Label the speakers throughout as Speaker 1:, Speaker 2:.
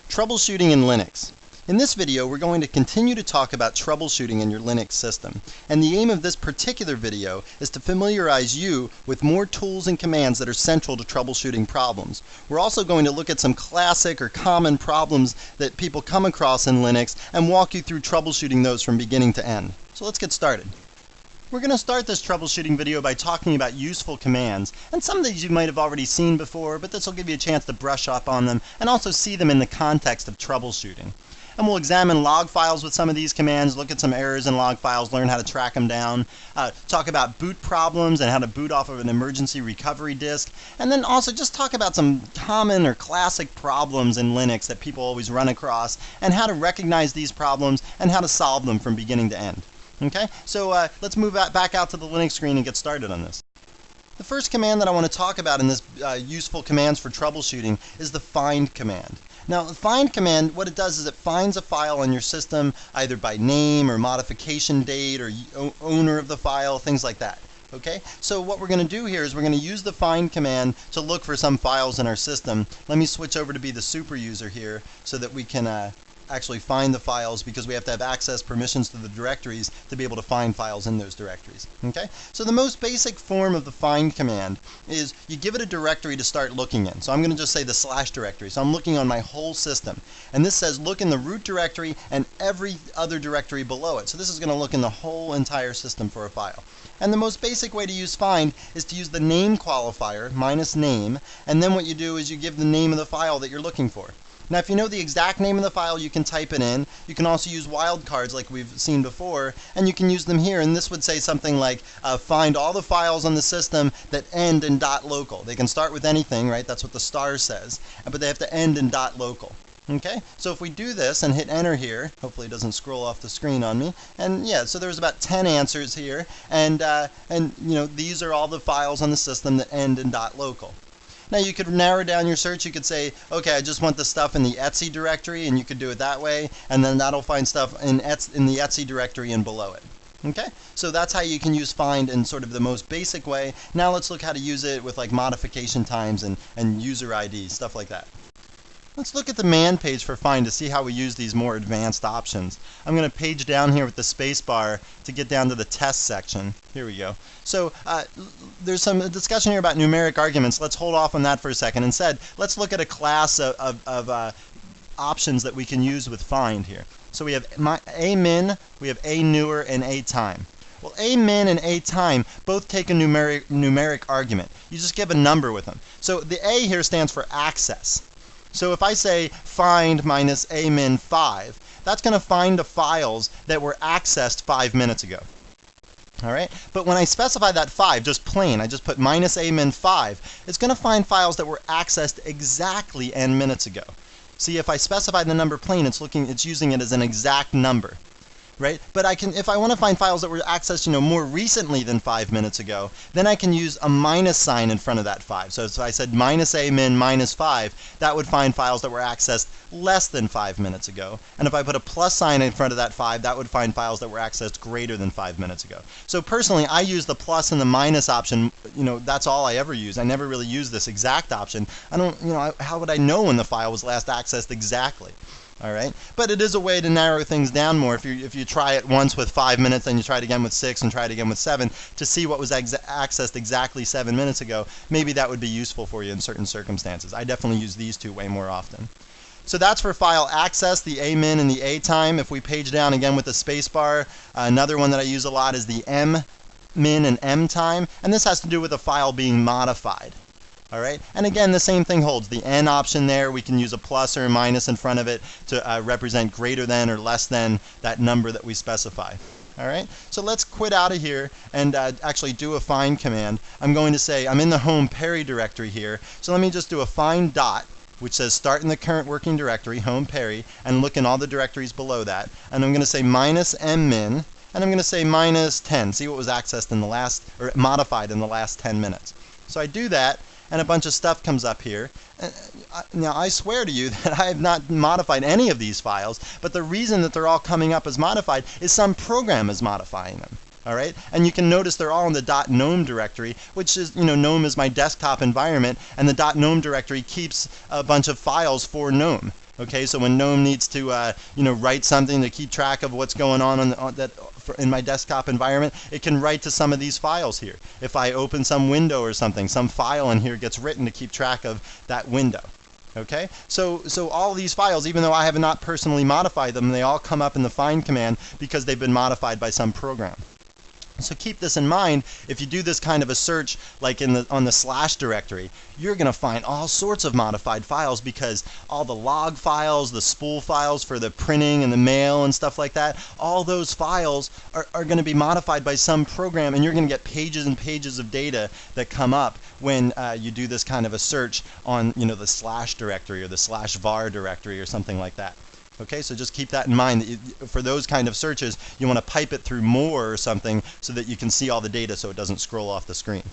Speaker 1: Troubleshooting in Linux. In this video, we're going to continue to talk about troubleshooting in your Linux system. And the aim of this particular video is to familiarize you with more tools and commands that are central to troubleshooting problems. We're also going to look at some classic or common problems that people come across in Linux and walk you through troubleshooting those from beginning to end. So let's get started. We're going to start this troubleshooting video by talking about useful commands, and some of these you might have already seen before, but this will give you a chance to brush up on them and also see them in the context of troubleshooting. And we'll examine log files with some of these commands, look at some errors in log files, learn how to track them down, talk about boot problems and how to boot off of an emergency recovery disk, and then also just talk about some common or classic problems in Linux that people always run across, and how to recognize these problems and how to solve them from beginning to end. Okay, so let's move back out to the Linux screen and get started on this. The first command that I want to talk about in this useful commands for troubleshooting is the find command. Now, the find command, what it does is it finds a file on your system either by name or modification date or owner of the file, things like that. Okay, so what we're going to do here is we're going to use the find command to look for some files in our system. Let me switch over to be the super user here so that we can actually find the files, because we have to have access permissions to the directories to be able to find files in those directories. Okay, so the most basic form of the find command is you give it a directory to start looking in. So I'm going to just say the / directory. So I'm looking on my whole system, and this says look in the root directory and every other directory below it. So this is going to look in the whole entire system for a file. And the most basic way to use find is to use the name qualifier minus name, and then what you do is you give the name of the file that you're looking for. Now, if you know the exact name of the file, you can type it in. You can also use wildcards like we've seen before, and you can use them here. And this would say something like, find all the files on the system that end in .local. They can start with anything, right? That's what the star says. But they have to end in .local. Okay, so if we do this and hit enter here, hopefully it doesn't scroll off the screen on me. And yeah, so there's about 10 answers here. And you know, these are all the files on the system that end in .local. Now you could narrow down your search. You could say, okay, I just want the stuff in the etc directory, and you could do it that way, and then that'll find stuff in the etc directory and below it. Okay, so that's how you can use find in sort of the most basic way. Now let's look how to use it with like modification times and user IDs, stuff like that. Let's look at the man page for find to see how we use these more advanced options. I'm going to page down here with the space bar to get down to the test section. Here we go. So there's some discussion here about numeric arguments. Let's hold off on that for a second. Instead, let's look at a class of options that we can use with find here. So we have A-min, we have A-newer, and A-time. Well, A-min and A-time both take a numeric argument. You just give a number with them. So the A here stands for access. So if I say find minus A-min 5, that's going to find the files that were accessed 5 minutes ago. All right? But when I specify that 5, just plain, I just put minus A-min 5, it's going to find files that were accessed exactly n minutes ago. See, if I specify the number plain, it's using it as an exact number. Right? But if I want to find files that were accessed, more recently than 5 minutes ago, then I can use a minus sign in front of that 5. So if I said minus A-min minus 5, that would find files that were accessed less than 5 minutes ago. And if I put a plus sign in front of that 5, that would find files that were accessed greater than 5 minutes ago. So personally, I use the plus and the minus option. That's all I ever use. I never really use this exact option. I don't, how would I know when the file was last accessed exactly? All right, but it is a way to narrow things down more. If you try it once with 5 minutes, then you try it again with 6, and try it again with 7 to see what was accessed exactly 7 minutes ago, maybe that would be useful for you in certain circumstances. I definitely use these two way more often. So that's for file access, the A-min and the A-time. If we page down again with the space bar, another one that I use a lot is the M-min and M-time, and this has to do with a file being modified. All right, and again, the same thing holds. The n option there, we can use a plus or a minus in front of it to represent greater than or less than that number that we specify. All right, so let's quit out of here and actually do a find command. I'm going to say, I'm in the home Perry directory here, so let me just do a find dot, which says start in the current working directory, home Perry, and look in all the directories below that. And I'm going to say minus M-min, and I'm going to say minus 10. See what was accessed in the last, or modified in the last 10 minutes. So I do that, and a bunch of stuff comes up here. Now, I swear to you that I have not modified any of these files, but the reason that they're all coming up as modified is some program is modifying them. All right, and you can notice they're all in the .gnome directory, which is, GNOME is my desktop environment, and the .gnome directory keeps a bunch of files for GNOME. Okay, so when GNOME needs to write something to keep track of what's going on in my desktop environment, it can write to some of these files here. If I open some window or something, some file in here gets written to keep track of that window. Okay, so all these files, even though I have not personally modified them, they all come up in the find command because they've been modified by some program. So keep this in mind. If you do this kind of a search like on the slash directory, you're going to find all sorts of modified files, because all the log files, the spool files for the printing and the mail and stuff like that, all those files are going to be modified by some program, and you're going to get pages and pages of data that come up when you do this kind of a search on the slash directory or the slash var directory or something like that. Okay, so just keep that in mind, that for those kind of searches, you want to pipe it through more or something so that you can see all the data so it doesn't scroll off the screen.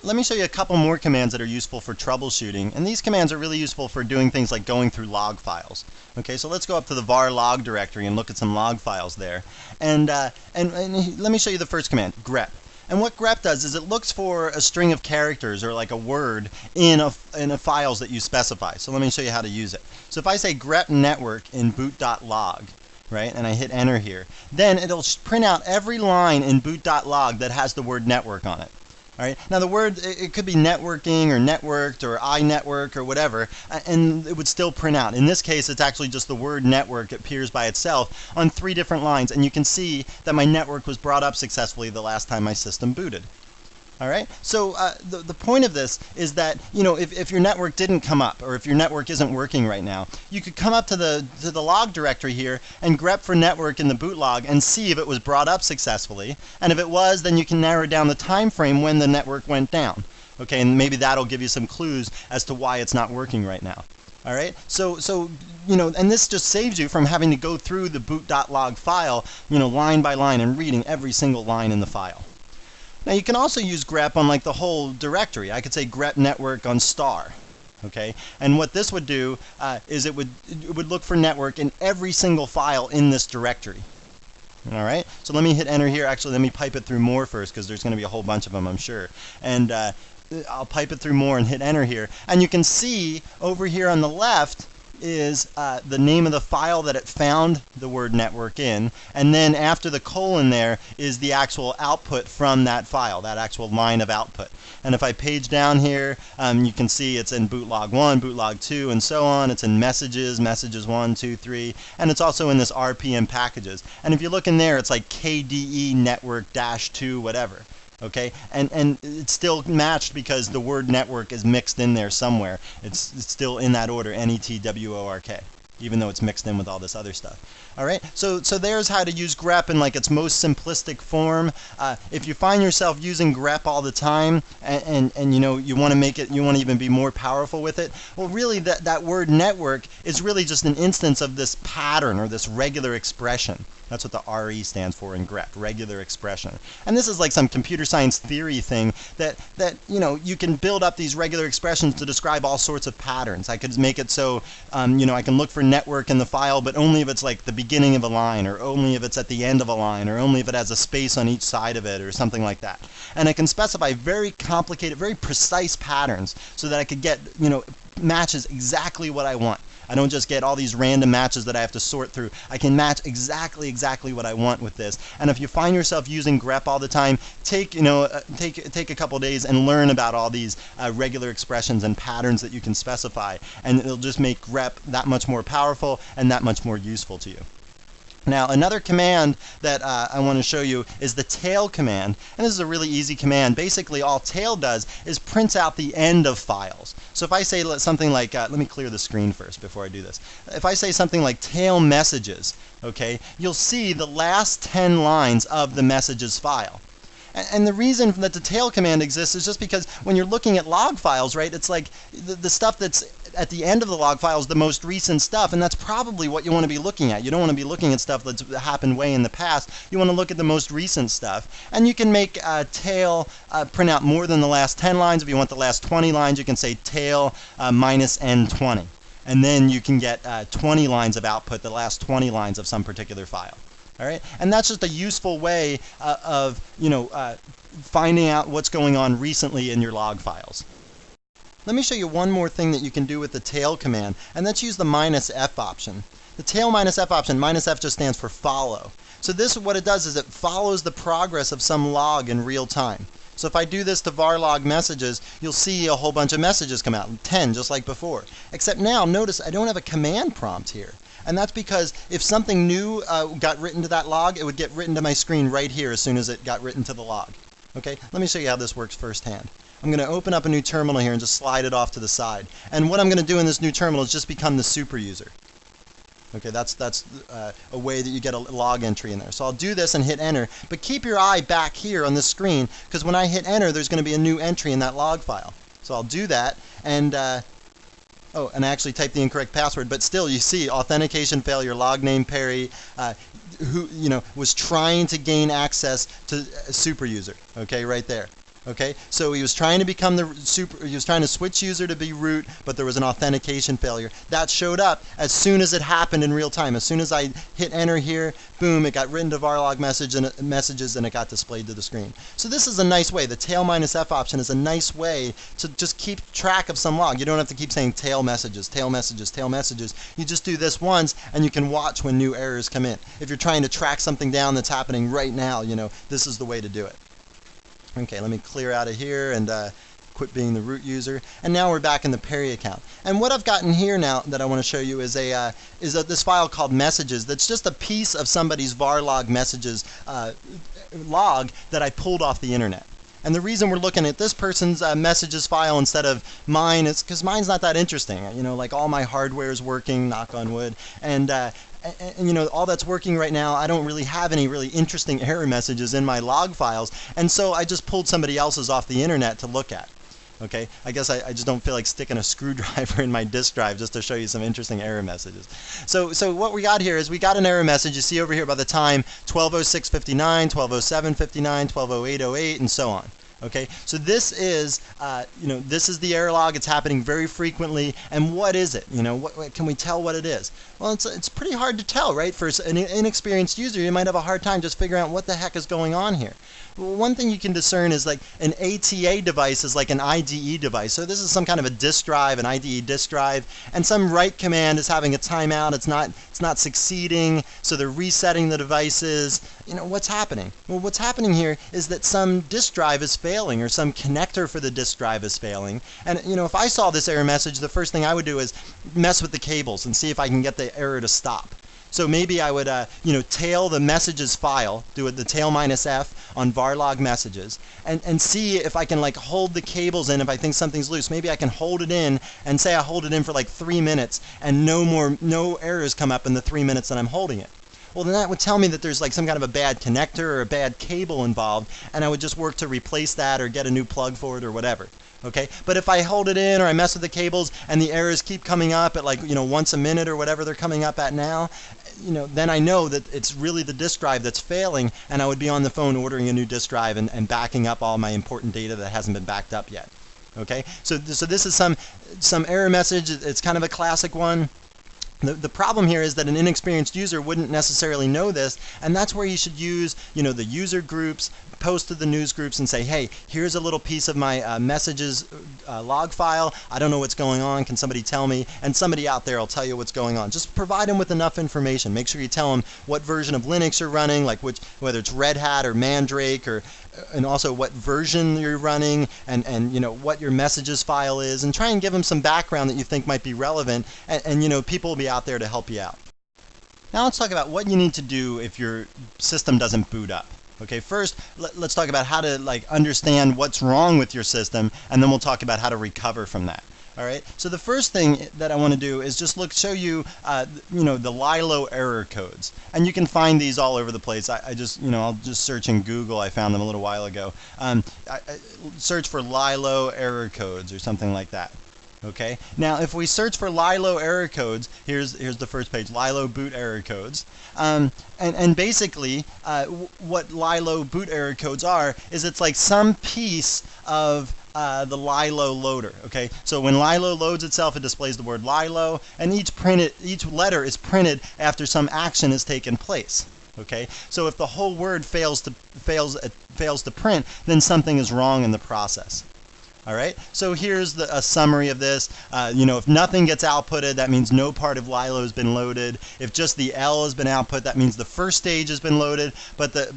Speaker 1: Let me show you a couple more commands that are useful for troubleshooting, and these commands are really useful for doing things like going through log files. Okay, so let's go up to the var log directory and look at some log files there. And let me show you the first command, grep. And what grep does is it looks for a string of characters or like a word in a files that you specify. So let me show you how to use it. So if I say grep network in boot.log, right, and I hit enter here, then it'll print out every line in boot.log that has the word network on it. All right. Now the word, it could be networking or networked or iNetwork or whatever, and it would still print out. In this case, it's actually just the word network appears by itself on 3 different lines, and you can see that my network was brought up successfully the last time my system booted. All right. So the point of this is that if your network didn't come up, or if your network isn't working right now, you could come up to the log directory here and grep for network in the boot log and see if it was brought up successfully. And if it was, then you can narrow down the time frame when the network went down. Okay, and maybe that'll give you some clues as to why it's not working right now. All right. So and this just saves you from having to go through the boot.log file, line by line and reading every single line in the file. Now you can also use grep on like the whole directory. I could say grep network on star. Okay, and what this would do is it would look for network in every single file in this directory. All right, so let me hit enter here. Actually, let me pipe it through more first, because there's going to be a whole bunch of them, I'm sure. And I'll pipe it through more and hit enter here. And you can see over here on the left is the name of the file that it found the word network in, and then after the colon there is the actual output from that file, that actual line of output. And if I page down here, you can see it's in bootlog 1, bootlog 2, and so on. It's in messages 1, 2, 3, and it's also in this RPM packages. And if you look in there, it's like KDE network -2 whatever. Okay, and it's still matched because the word network is mixed in there somewhere. It's still in that order, NETWORK, even though it's mixed in with all this other stuff. All right, so there's how to use grep in like its most simplistic form. If you find yourself using grep all the time, and you want to make it, you want to even be more powerful with it, well, really that word network is really just an instance of this pattern or this regular expression. That's what the RE stands for in grep, regular expression. And this is like some computer science theory thing that you can build up these regular expressions to describe all sorts of patterns. I could make it so I can look for network in the file, but only if it's like the beginning of a line, or only if it's at the end of a line, or only if it has a space on each side of it, or something like that. And I can specify very complicated, very precise patterns so that I could get matches exactly what I want. I don't just get all these random matches that I have to sort through. I can match exactly what I want with this. And if you find yourself using grep all the time, take a couple days and learn about all these regular expressions and patterns that you can specify, and it'll just make grep that much more powerful and that much more useful to you. Now, another command that I want to show you is the tail command, and this is a really easy command. Basically, all tail does is prints out the end of files. So if I say something like, let me clear the screen first before I do this. If I say something like tail messages, okay, you'll see the last 10 lines of the messages file. And the reason that the tail command exists is just because when you're looking at log files, right, it's like the stuff that's at the end of the log file is the most recent stuff, and that's probably what you want to be looking at. You don't want to be looking at stuff that's happened way in the past. You want to look at the most recent stuff. And you can make tail print out more than the last 10 lines. If you want the last 20 lines, you can say tail minus N20. And then you can get 20 lines of output, the last 20 lines of some particular file. All right, and that's just a useful way of finding out what's going on recently in your log files. Let me show you one more thing that you can do with the tail command, and that's use the -F option. The tail -F option, -F just stands for follow. So this, what it does is it follows the progress of some log in real time. So if I do this to var log messages, you'll see a whole bunch of messages come out, 10 just like before. Except now, notice I don't have a command prompt here. And that's because if something new got written to that log, it would get written to my screen right here as soon as it got written to the log. Okay, let me show you how this works firsthand. I'm going to open up a new terminal here and just slide it off to the side. And what I'm going to do in this new terminal is just become the super user. Okay, that's a way that you get a log entry in there. So I'll do this and hit enter, but keep your eye back here on this screen, because when I hit enter, there's going to be a new entry in that log file. So I'll do that, and oh, and I actually typed the incorrect password, but still, you see authentication failure, log name Perry, who was trying to gain access to a super user. Okay, right there. Okay, so he was trying to become he was trying to switch user to be root, but there was an authentication failure. That showed up as soon as it happened in real time. As soon as I hit enter here, boom, it got written to varlog messages and it got displayed to the screen. So this is a nice way. The tail -F option is a nice way to just keep track of some log. You don't have to keep saying tail messages, tail messages, tail messages. You just do this once and you can watch when new errors come in. If you're trying to track something down that's happening right now, this is the way to do it. Okay, let me clear out of here and quit being the root user. And now we're back in the Perry account. And what I've gotten here now that I want to show you is this file called messages. That's just a piece of somebody's varlog messages log that I pulled off the internet. And the reason we're looking at this person's messages file instead of mine is because mine's not that interesting. Like all my hardware is working, knock on wood, and all that's working right now. I don't really have any really interesting error messages in my log files, and so I just pulled somebody else's off the internet to look at. Okay, I guess I just don't feel like sticking a screwdriver in my disk drive just to show you some interesting error messages. So what we got here is we got an error message. You see over here by the time 12:06:59, 12:07:59, 12:08:08, and so on. Okay, so this is this is the error log. It's happening very frequently. And what is it? What can we tell what it is? Well, it's pretty hard to tell, right? For an inexperienced user, you might have a hard time just figuring out what the heck is going on here. Well, one thing you can discern is like an ATA device is like an IDE device. So this is some kind of a disk drive, an IDE disk drive, and some write command is having a timeout. It's not succeeding, so they're resetting the devices. What's happening? Well, what's happening here is that some disk drive is failing, or some connector for the disk drive is failing. And if I saw this error message, the first thing I would do is mess with the cables and see if I can get the error to stop. So maybe I would, tail the messages file, do the tail -F on varlog messages, and see if I can hold the cables in if I think something's loose. Maybe I can hold it in and say I hold it in for like 3 minutes and no errors come up in the 3 minutes that I'm holding it. Well, then that would tell me that there's some kind of a bad connector or a bad cable involved, and I would just work to replace that or get a new plug for it or whatever. Okay, but if I hold it in or I mess with the cables and the errors keep coming up at once a minute or whatever they're coming up at now, then I know that it's really the disk drive that's failing, and I would be on the phone ordering a new disk drive and backing up all my important data that hasn't been backed up yet. Okay, so this is some error message. It's kind of a classic one. The problem here is that an inexperienced user wouldn't necessarily know this, and that's where you should use, the user groups, post to the news groups and say, hey, here's a little piece of my messages log file. I don't know what's going on. Can somebody tell me? And somebody out there will tell you what's going on. Just provide them with enough information. Make sure you tell them what version of Linux you're running, like whether it's Red Hat or Mandrake, and also what version you're running, and what your messages file is, and try and give them some background that you think might be relevant, and people will be out there to help you out. Now let's talk about what you need to do if your system doesn't boot up. Okay, first let's talk about how to understand what's wrong with your system, and then we'll talk about how to recover from that. All right, so the first thing that I want to do is just show you, the LILO error codes, and you can find these all over the place. I'll just search in Google. I found them a little while ago. I search for LILO error codes or something like that. Okay, now if we search for LILO error codes, here's the first page, LILO boot error codes, and basically what LILO boot error codes are is it's like some piece of the LILO loader. Okay, so when LILO loads itself, it displays the word LILO, and each letter is printed after some action has taken place. Okay, so if the whole word fails to print, then something is wrong in the process. All right, so here's a summary of this. If nothing gets outputted, that means no part of Lilo has been loaded. If just the L has been output, that means the first stage has been loaded, but it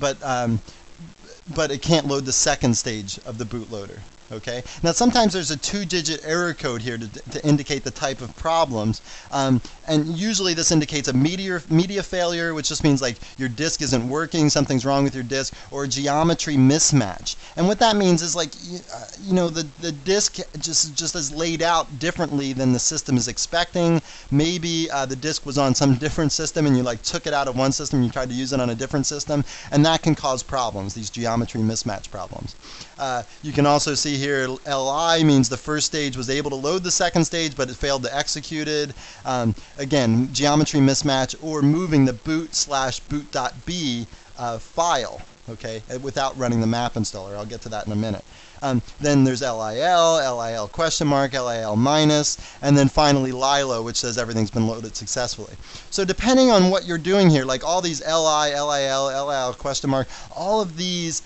Speaker 1: can't load the second stage of the bootloader. Okay. Now sometimes there's a 2-digit error code here to indicate the type of problems, and usually this indicates a media failure, which just means like your disk isn't working, something's wrong with your disk, or a geometry mismatch. And what that means is like the disk just is laid out differently than the system is expecting. Maybe the disk was on some different system and you like took it out of one system and you tried to use it on a different system, and that can cause problems, these geometry mismatch problems. You can also see here LI means the first stage was able to load the second stage, but it failed to execute it. Again, geometry mismatch, or moving the boot/boot.b file, okay, without running the map installer. I'll get to that in a minute. Then there's LIL question mark, LIL minus, and then finally Lilo, which says everything's been loaded successfully. So depending on what you're doing here, like all these LI, LIL, LIL question mark, all of these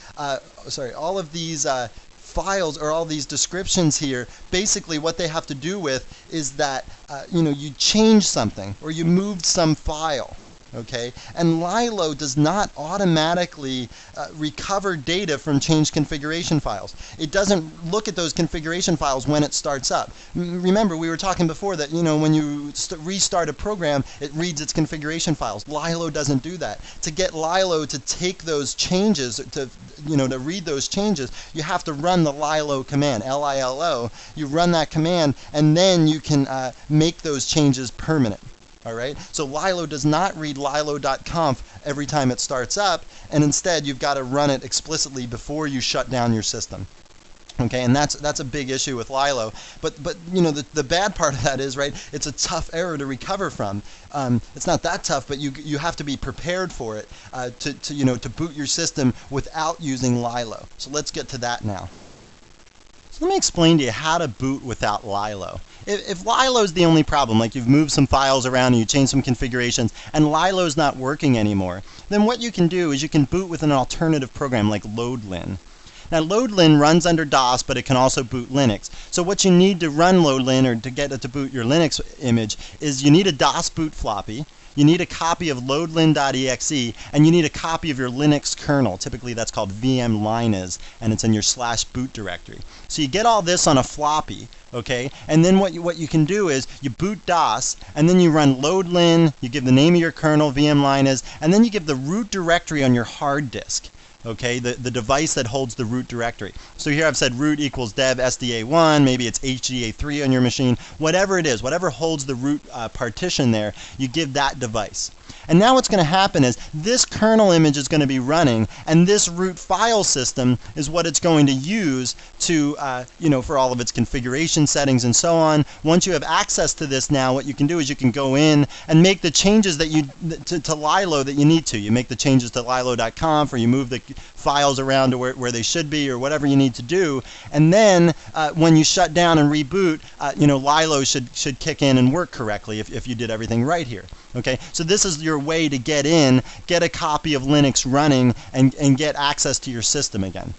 Speaker 1: files, or all these descriptions here, basically what they have to do with is that you changed something or you moved some file. Okay, and Lilo does not automatically recover data from changed configuration files. It doesn't look at those configuration files when it starts up. Remember, we were talking before that when you restart a program, it reads its configuration files. Lilo doesn't do that. To get Lilo to take those changes, to read those changes, you have to run the Lilo command, LILO. You run that command, and then you can make those changes permanent. All right, so Lilo does not read lilo.conf every time it starts up, and instead you've got to run it explicitly before you shut down your system. Okay, and that's a big issue with Lilo. But the bad part of that is, right, it's a tough error to recover from. It's not that tough, but you have to be prepared for it to boot your system without using Lilo. So let's get to that now. So let me explain to you how to boot without Lilo. If Lilo is the only problem, like you've moved some files around and you changed some configurations and Lilo is not working anymore, then what you can do is you can boot with an alternative program like loadlin. Now loadlin runs under DOS, but it can also boot Linux. So what you need to run loadlin, or to get it to boot your Linux image, is you need a DOS boot floppy. You need a copy of loadlin.exe, and you need a copy of your Linux kernel. Typically that's called vmlinez, and it's in your /boot directory. So you get all this on a floppy, okay? And then what you can do is you boot DOS, and then you run loadlin, you give the name of your kernel, vmlinez, and then you give the root directory on your hard disk. Okay, the device that holds the root directory. So here I've said root equals dev sda1, maybe it's hda3 on your machine, whatever it is, whatever holds the root partition there, you give that device. And now what's going to happen is this kernel image is going to be running, and this root file system is what it's going to use to, for all of its configuration settings and so on. Once you have access to this now, what you can do is you can go in and make the changes that to Lilo that you need to. You make the changes to lilo.conf, or you move the files around to where they should be, or whatever you need to do. And then when you shut down and reboot, Lilo should kick in and work correctly if you did everything right here. Okay, so this is your way to get in, get a copy of Linux running, and get access to your system again.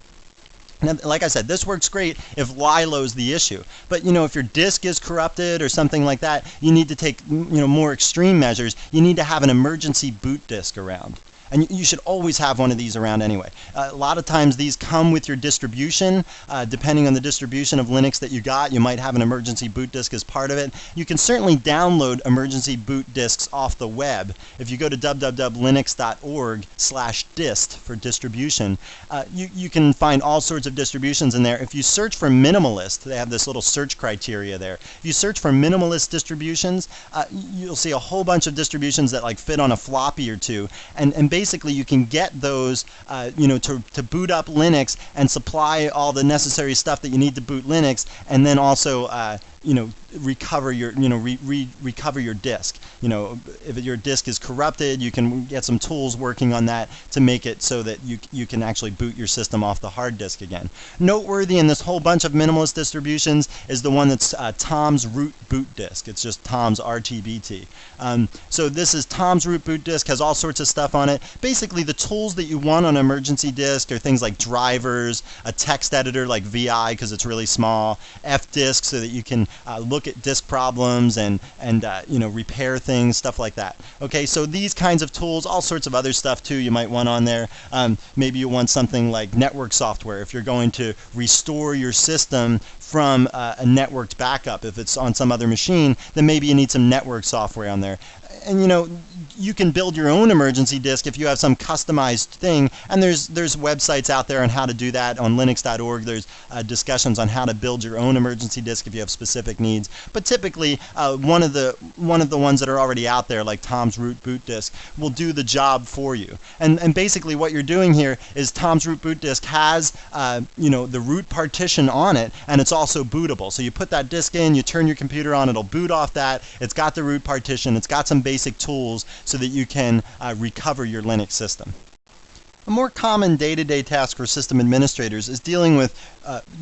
Speaker 1: Now, like I said, this works great if Lilo's the issue. But if your disk is corrupted or something like that, you need to take more extreme measures. You need to have an emergency boot disk around. And you should always have one of these around anyway. A lot of times these come with your distribution. Depending on the distribution of Linux that you got, you might have an emergency boot disk as part of it. You can certainly download emergency boot disks off the web. If you go to www.linux.org/dist for distribution, you can find all sorts of distributions in there. If you search for minimalist, they have this little search criteria there. If you search for minimalist distributions, you'll see a whole bunch of distributions that like fit on a floppy or two, and basically you can get those to boot up Linux and supply all the necessary stuff that you need to boot Linux, and then also recover your recover your disk. If your disk is corrupted, you can get some tools working on that to make it so that you can actually boot your system off the hard disk again. Noteworthy in this whole bunch of minimalist distributions is the one that's Tom's root boot disk. It's just Tom's RTBT. So this is Tom's root boot disk, has all sorts of stuff on it. Basically the tools that you want on an emergency disk are things like drivers, a text editor like VI because it's really small, F-disk so that you can look at disk problems and repair things, stuff like that. Okay, so these kinds of tools, all sorts of other stuff too you might want on there. Maybe you want something like network software if you're going to restore your system from a networked backup. If it's on some other machine, then maybe you need some network software on there. And you can build your own emergency disk if you have some customized thing, and there's websites out there on how to do that. On linux.org there's discussions on how to build your own emergency disk if you have specific needs. But typically one of the ones that are already out there, like Tom's root boot disk, will do the job for you. And basically what you're doing here is Tom's root boot disk has the root partition on it, and it's also bootable. So you put that disk in, you turn your computer on, it'll boot off that. It's got the root partition, it's got some basic tools so that you can recover your Linux system. A more common day-to-day task for system administrators is dealing with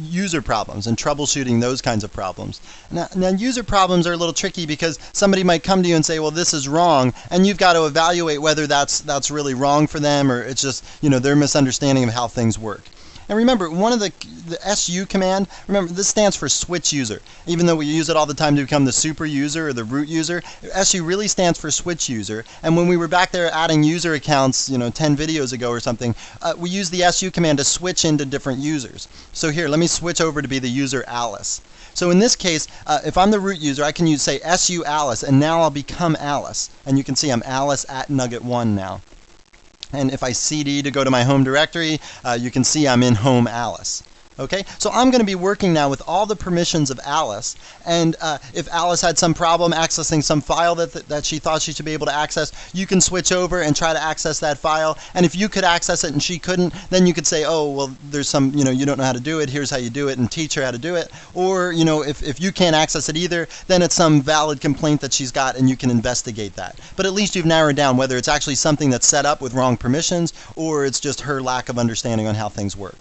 Speaker 1: user problems and troubleshooting those kinds of problems. Now user problems are a little tricky because somebody might come to you and say, well, this is wrong, and you've got to evaluate whether that's really wrong for them or it's just their misunderstanding of how things work. And remember, one of the SU command, remember this stands for switch user. Even though we use it all the time to become the super user or the root user, SU really stands for switch user. And when we were back there adding user accounts, 10 videos ago or something, we used the SU command to switch into different users. So here, let me switch over to be the user Alice. So in this case, if I'm the root user, I can say SU Alice, and now I'll become Alice. And you can see I'm Alice at Nugget1 now. And if I CD to go to my home directory, you can see I'm in home Alice. Okay, so I'm going to be working now with all the permissions of Alice, and if Alice had some problem accessing some file that she thought she should be able to access, you can switch over and try to access that file. And if you could access it and she couldn't, then you could say, oh, well, there's some, you don't know how to do it, here's how you do it, and teach her how to do it. Or, if you can't access it either, then it's some valid complaint that she's got and you can investigate that. But at least you've narrowed down whether it's actually something that's set up with wrong permissions or it's just her lack of understanding on how things work.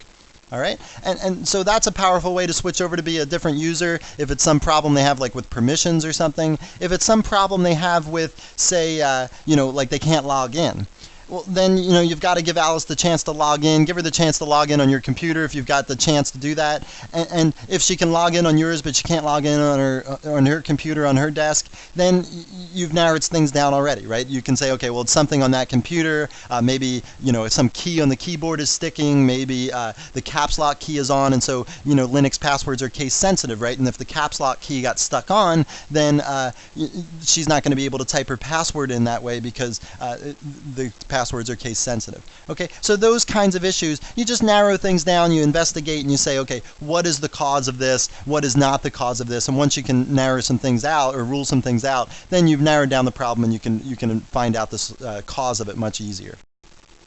Speaker 1: All right, and so that's a powerful way to switch over to be a different user if it's some problem they have like with permissions or something. If it's some problem they have with, say, like they can't log in. Well, then, you've got to give Alice the chance to log in. Give her the chance to log in on your computer if you've got the chance to do that. And if she can log in on yours but she can't log in on her computer on her desk, then you've narrowed things down already, right? You can say, okay, well, it's something on that computer. Maybe, some key on the keyboard is sticking. Maybe the caps lock key is on, and so, Linux passwords are case sensitive, right? And if the caps lock key got stuck on, then she's not going to be able to type her password in that way because the passwords are case sensitive. Okay, so those kinds of issues, you just narrow things down, you investigate, and you say, okay, what is the cause of this? What is not the cause of this? And once you can narrow some things out or rule some things out, then you've narrowed down the problem and you can find out the cause of it much easier.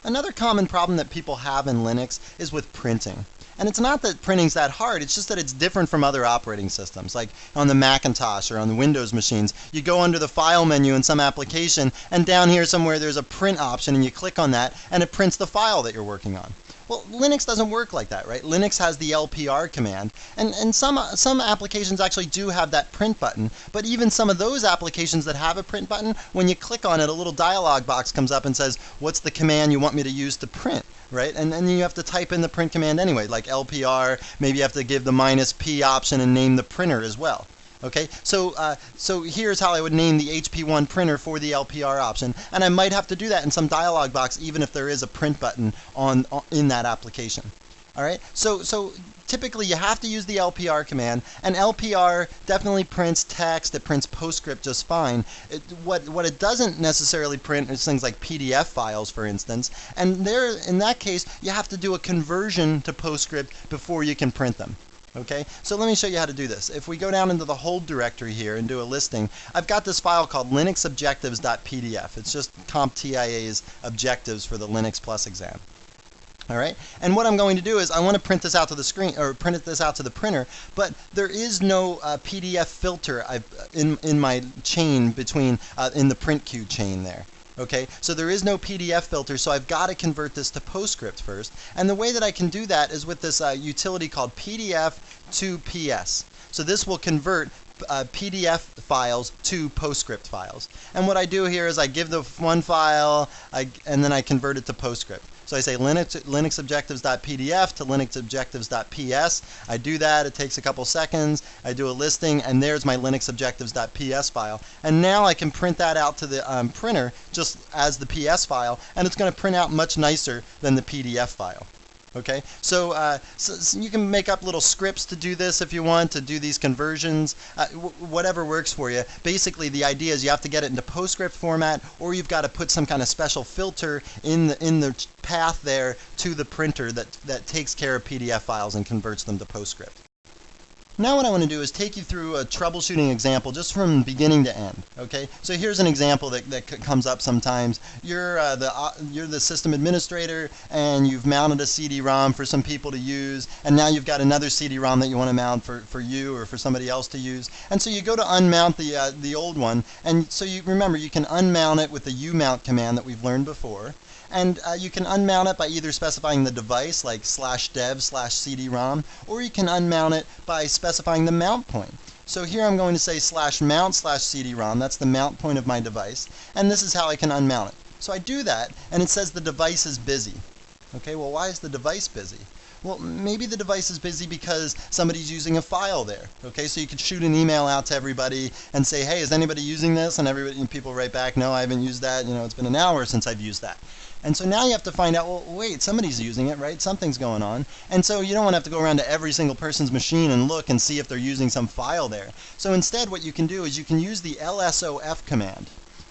Speaker 1: Another common problem that people have in Linux is with printing. And it's not that printing's that hard, it's just that it's different from other operating systems. Like on the Macintosh or on the Windows machines, you go under the File menu in some application, and down here somewhere there's a print option, and you click on that, and it prints the file that you're working on. Well, Linux doesn't work like that, right? Linux has the LPR command, and some applications actually do have that print button, but even some of those applications that have a print button, when you click on it, a little dialog box comes up and says, what's the command you want me to use to print? Right? And then you have to type in the print command anyway, like LPR. Maybe you have to give the -P option and name the printer as well. Okay, so here's how I would name the HP1 printer for the LPR option, and I might have to do that in some dialog box even if there is a print button in that application. All right, so typically you have to use the LPR command, and LPR definitely prints text, it prints PostScript just fine. What it doesn't necessarily print is things like PDF files, for instance, and in that case you have to do a conversion to PostScript before you can print them. Okay, so let me show you how to do this. If we go down into the hold directory here and do a listing, I've got this file called linuxobjectives.pdf. It's just CompTIA's objectives for the Linux Plus exam. All right, and what I'm going to do is I want to print this out to the screen, or print this out to the printer, but there is no PDF filter in my chain between in the print queue chain there. Okay, so there is no PDF filter, so I've got to convert this to PostScript first. And the way that I can do that is with this utility called PDF to PS. So this will convert PDF files to PostScript files. And what I do here is I give the one file, and then I convert it to PostScript. So I say linuxobjectives.pdf to linuxobjectives.ps. I do that, it takes a couple seconds, I do a listing, and there's my linuxobjectives.ps file. And now I can print that out to the printer just as the PS file, and it's going to print out much nicer than the PDF file. Okay, so you can make up little scripts to do this if you want, to do these conversions, whatever works for you. Basically, the idea is you have to get it into PostScript format, or you've got to put some kind of special filter in the path there to the printer that takes care of PDF files and converts them to PostScript. Now what I want to do is take you through a troubleshooting example just from beginning to end. Okay, so here's an example that comes up sometimes. You're the system administrator, and you've mounted a CD-ROM for some people to use, and now you've got another CD-ROM that you want to mount for you or for somebody else to use. And so you go to unmount the old one, and so you remember you can unmount it with the umount command that we've learned before. And you can unmount it by either specifying the device, like /dev/CD-ROM, or you can unmount it by specifying the mount point. So here I'm going to say /mount/CD-ROM, that's the mount point of my device, and this is how I can unmount it. So I do that, and it says the device is busy. Okay, well, why is the device busy? Well, maybe the device is busy because somebody's using a file there. Okay, so you could shoot an email out to everybody and say, hey, is anybody using this? And people write back, no, I haven't used that. You know, it's been an hour since I've used that. And so now you have to find out, well, wait, somebody's using it, right? Something's going on. And so you don't want to have to go around to every single person's machine and look and see if they're using some file there. So instead, what you can do is you can use the lsof command.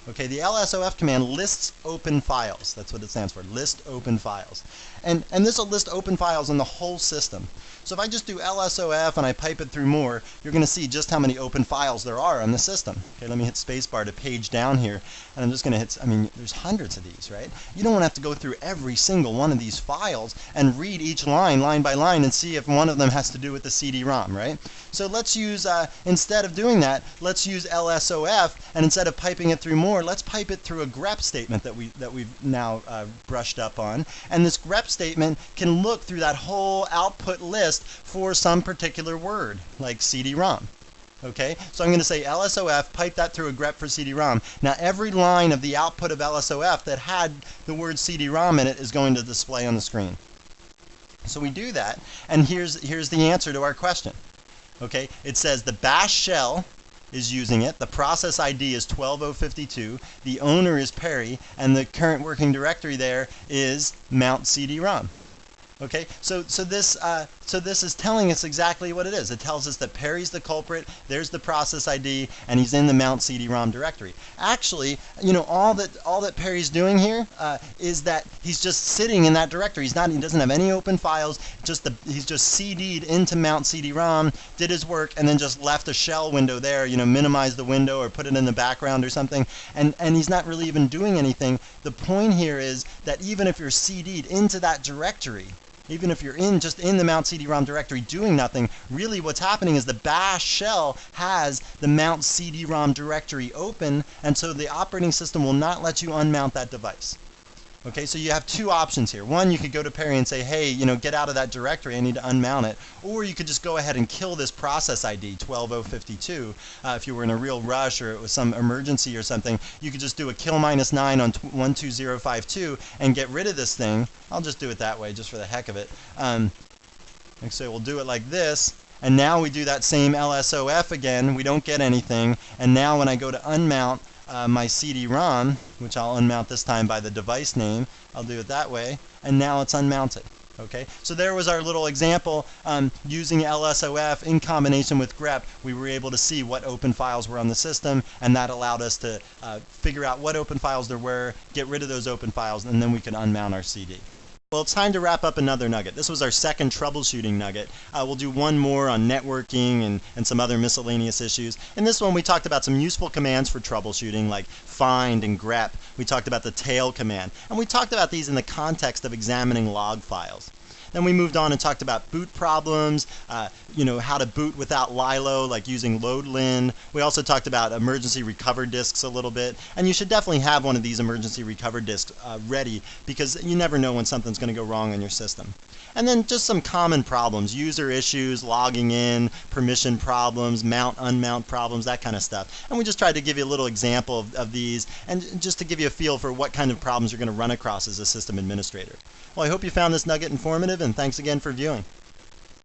Speaker 1: Okay, the lsof command lists open files. That's what it stands for, list open files. And this will list open files in the whole system. So if I just do lsof and I pipe it through more, you're going to see just how many open files there are on the system. Okay, let me hit spacebar to page down here, and I'm just going to hit, I mean, there's hundreds of these, right? You don't want to have to go through every single one of these files and read each line by line, and see if one of them has to do with the CD-ROM, right? So let's use, instead of doing that, let's use lsof, and instead of piping it through more, let's pipe it through a grep statement that we've now brushed up on. And this grep statement can look through that whole output list for some particular word, like CD-ROM. Okay, so I'm going to say lsof, pipe that through a grep for CD-ROM. Now every line of the output of lsof that had the word CD-ROM in it is going to display on the screen. So we do that, and here's the answer to our question. Okay, it says the bash shell is using it, the process ID is 12052, the owner is Perry, and the current working directory there is mount CD-ROM. Okay, so this is telling us exactly what it is. It tells us that Perry's the culprit, there's the process ID, and he's in the mount CD-ROM directory. Actually, you know, all that Perry's doing here is that he's just sitting in that directory. He doesn't have any open files. He's just CD'd into mount CD-ROM, did his work, and then just left a shell window there. You know, minimized the window or put it in the background or something. And he's not really even doing anything. The point here is that even if you're CD'd into that directory, even if you're just in the mount CD-ROM directory doing nothing, really what's happening is the bash shell has the mount CD-ROM directory open, and so the operating system will not let you unmount that device. Okay, so you have two options here. One, you could go to Perry and say, hey, you know, get out of that directory, I need to unmount it. Or you could just go ahead and kill this process ID, 12052. If you were in a real rush or it was some emergency or something, you could just do a kill -9 on 12052 and get rid of this thing. I'll just do it that way, just for the heck of it. So we'll do it like this. And now we do that same lsof again. We don't get anything. And now when I go to unmount my CD-ROM, which I'll unmount this time by the device name, I'll do it that way, and now it's unmounted. Okay, so there was our little example using lsof in combination with grep. We were able to see what open files were on the system, and that allowed us to figure out what open files there were, get rid of those open files, and then we could unmount our CD. well, it's time to wrap up another nugget. This was our second troubleshooting nugget. We'll do one more on networking and some other miscellaneous issues. In this one, we talked about some useful commands for troubleshooting like find and grep. We talked about the tail command, and we talked about these in the context of examining log files. Then we moved on and talked about boot problems, how to boot without Lilo, like using loadlin. We also talked about emergency recover disks a little bit, and you should definitely have one of these emergency recover disks ready, because you never know when something's going to go wrong on your system. And then just some common problems, user issues, logging in, permission problems, mount, unmount problems, that kind of stuff. And we just tried to give you a little example of these, and just to give you a feel for what kind of problems you're going to run across as a system administrator. Well, I hope you found this nugget informative, and thanks again for viewing.